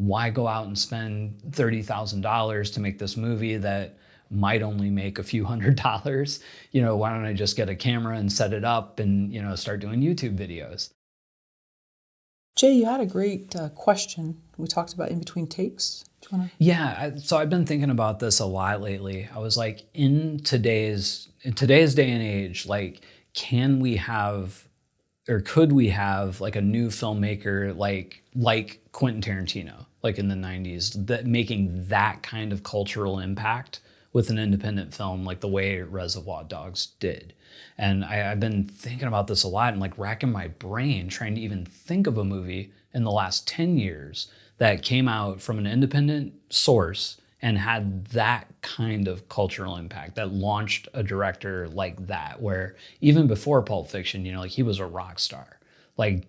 why go out and spend $30,000 to make this movie that might only make a few $100s? Why don't I just get a camera and set it up and, start doing YouTube videos? Jay, you had a great question. We talked about in between takes. Do you want to? Yeah, so I've been thinking about this a lot lately. I was like, in today's day and age, like, can we have, or could we have, like, a new filmmaker like Quentin Tarantino, like in the 90s, that making that kind of cultural impact with an independent film like the way Reservoir Dogs did? And I've been thinking about this a lot and like racking my brain trying to even think of a movie in the last 10 years that came out from an independent source and had that kind of cultural impact, that launched a director like that, where even before Pulp Fiction, like he was a rock star. Like,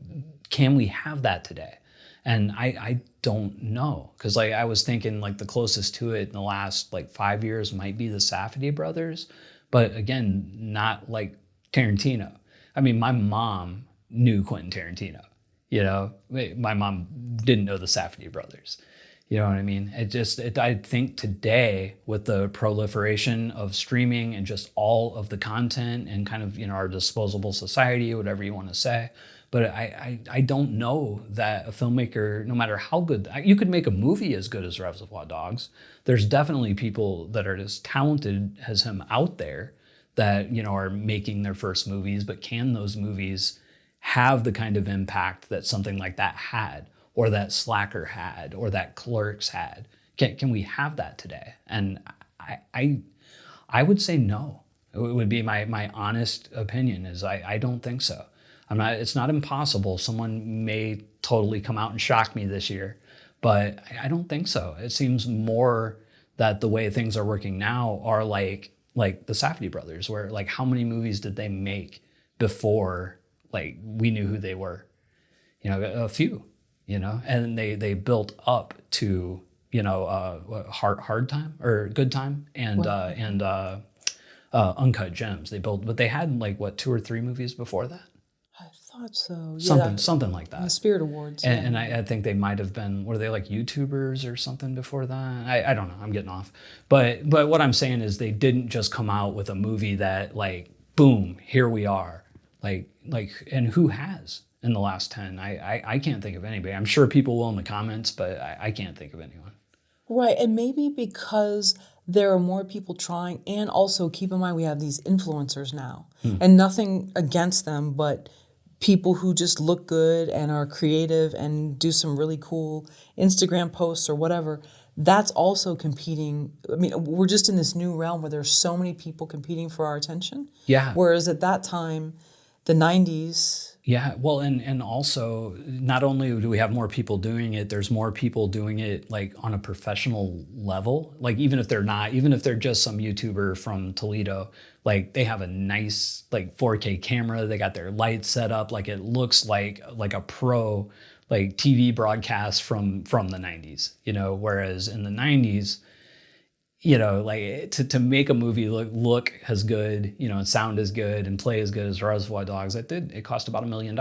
can we have that today? And I don't know, because like I was thinking like the closest to it in the last like 5 years might be the Safdie brothers, but again, not like Tarantino. I mean, my mom knew Quentin Tarantino. My mom didn't know the Safdie brothers. You know what I mean? I think today, with the proliferation of streaming and just all of the content and kind of, our disposable society, whatever you want to say, but I don't know that a filmmaker, no matter how good, you could make a movie as good as Reservoir Dogs. There's definitely people that are as talented as him out there that, are making their first movies, but can those movies have the kind of impact that something like that had, or that Slacker had, or that Clerks had? Can we have that today? And I would say no. It would be my honest opinion, is I don't think so. It's not impossible. Someone may totally come out and shock me this year, but I don't think so. It seems more that the way things are working now are like the Safdie brothers, where like how many movies did they make before like we knew who they were? A few, and they built up to, Hard Time or Good Time and Uncut Gems. But they had like what, 2 or 3 movies before that? I thought so. Yeah, something like that. The Spirit Awards. And I think they might have been, were they like YouTubers or something before that? I don't know. I'm getting off. But what I'm saying is they didn't just come out with a movie that like, boom, here we are. And who has in the last 10? I can't think of anybody. I'm sure people will in the comments, but I can't think of anyone. Right, and maybe because there are more people trying, and also keep in mind we have these influencers now, and nothing against them, but people who just look good and are creative and do some really cool Instagram posts or whatever. That's also competing. I mean, we're just in this new realm where there's so many people competing for our attention. Yeah. Whereas at that time, the 90s. Yeah, well, and also, not only do we have more people doing it, there's more people doing it like on a professional level. Like even if they're just some YouTuber from Toledo, like they have a nice like 4K camera, they got their lights set up, like it looks like a pro like TV broadcast from the 90s, whereas in the 90s, like to make a movie look as good, and sound as good and play as good as Reservoir Dogs, it cost about $1 million,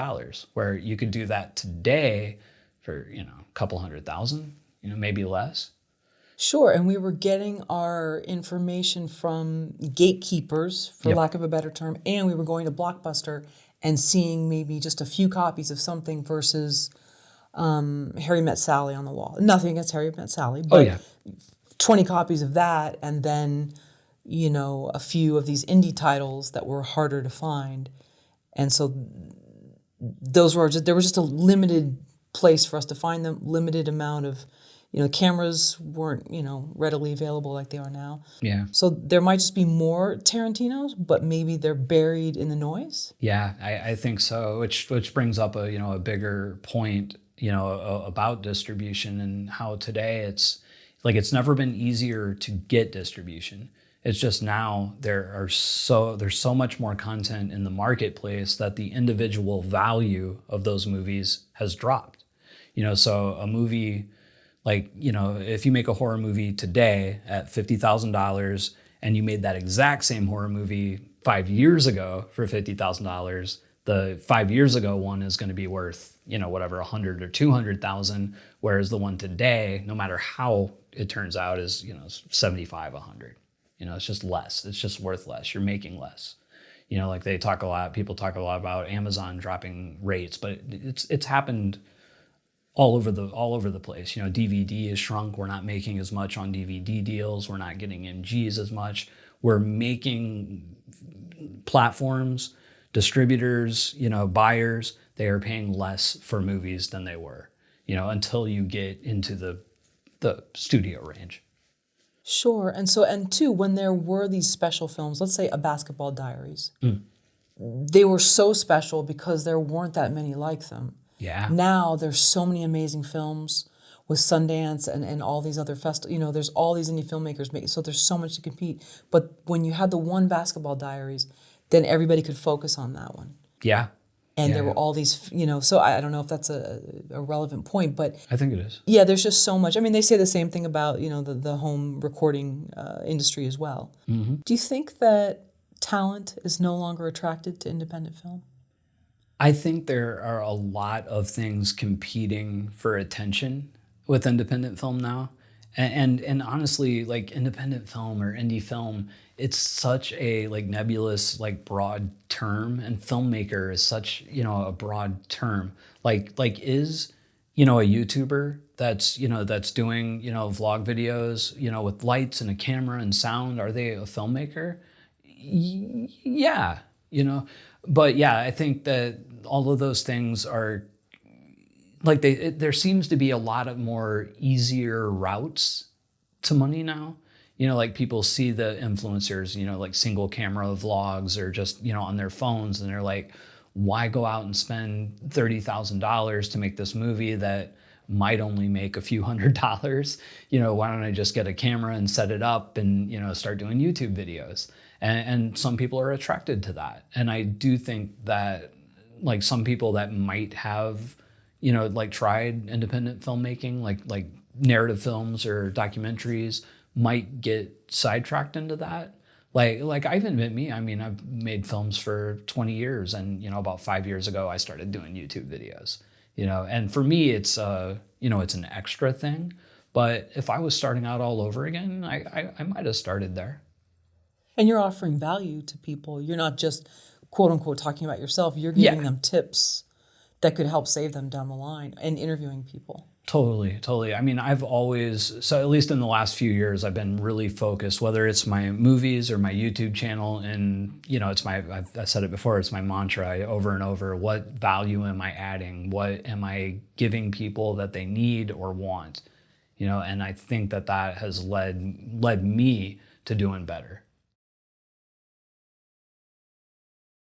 where you could do that today for, a couple $100,000, maybe less. Sure, and we were getting our information from gatekeepers, for lack of a better term, and we were going to Blockbuster and seeing maybe just a few copies of something versus Harry Met Sally on the wall. Nothing against Harry Met Sally, but 20 copies of that, and then, a few of these indie titles that were harder to find. And so there was just a limited place for us to find them, limited amount of, cameras weren't, readily available like they are now. Yeah. So there might just be more Tarantinos, but maybe they're buried in the noise. Yeah, I think so, which brings up a bigger point, about distribution, and how today it's never been easier to get distribution. It's just now there's so much more content in the marketplace that the individual value of those movies has dropped. So a movie if you make a horror movie today at $50,000 and you made that exact same horror movie 5 years ago for $50,000, The 5 years ago one is going to be worth, whatever, 100 or 200,000, whereas the one today, no matter how it turns out, is 75, 100. It's just less. It's just worth less. You're making less. Like people talk a lot about Amazon dropping rates, but it's happened all over the place. DVD is shrunk. We're not making as much on DVD deals. We're not getting MGs as much. We're making platforms, distributors, buyers, they are paying less for movies than they were, until you get into the studio range. Sure. And two, when there were these special films, let's say A Basketball Diaries, they were so special because there weren't that many like them. Yeah. Now there's so many amazing films with Sundance and all these other festivals. There's all these indie filmmakers making, so there's so much to compete. But when you had the one Basketball Diaries, then everybody could focus on that one. Yeah. And Yeah, there were all these, so I don't know if that's a relevant point, but I think it is. yeah, there's just so much. I mean, they say the same thing about, the home recording industry as well. Mm-hmm. Do you think that talent is no longer attracted to independent film? I think there are a lot of things competing for attention with independent film now. And honestly, like independent film or indie film, it's such a nebulous, broad term, and filmmaker is such, a broad term. Is, a YouTuber that's doing, vlog videos, with lights and a camera and sound, are they a filmmaker? Yeah, but yeah, I think that all of those things are there seems to be a lot of more easier routes to money now. People see the influencers, single camera vlogs or just, on their phones, and they're like, why go out and spend $30,000 to make this movie that might only make a few $100s? Why don't I just get a camera and set it up and, start doing YouTube videos? And some people are attracted to that. And I do think that some people that might have, tried independent filmmaking, like narrative films or documentaries, might get sidetracked into that. Like I even admit me, I mean, I've made films for 20 years, and about 5 years ago I started doing YouTube videos. And for me it's it's an extra thing, but if I was starting out all over again, I might have started there. And you're offering value to people. You're not just quote unquote talking about yourself. You're giving them tips that could help save them down the line, and interviewing people. Totally. I mean, I've always, so at least in the last few years, I've been really focused, whether it's my movies or my YouTube channel. And, I said it before, it's my mantra over and over. What value am I adding? What am I giving people that they need or want? And I think that has led me to doing better.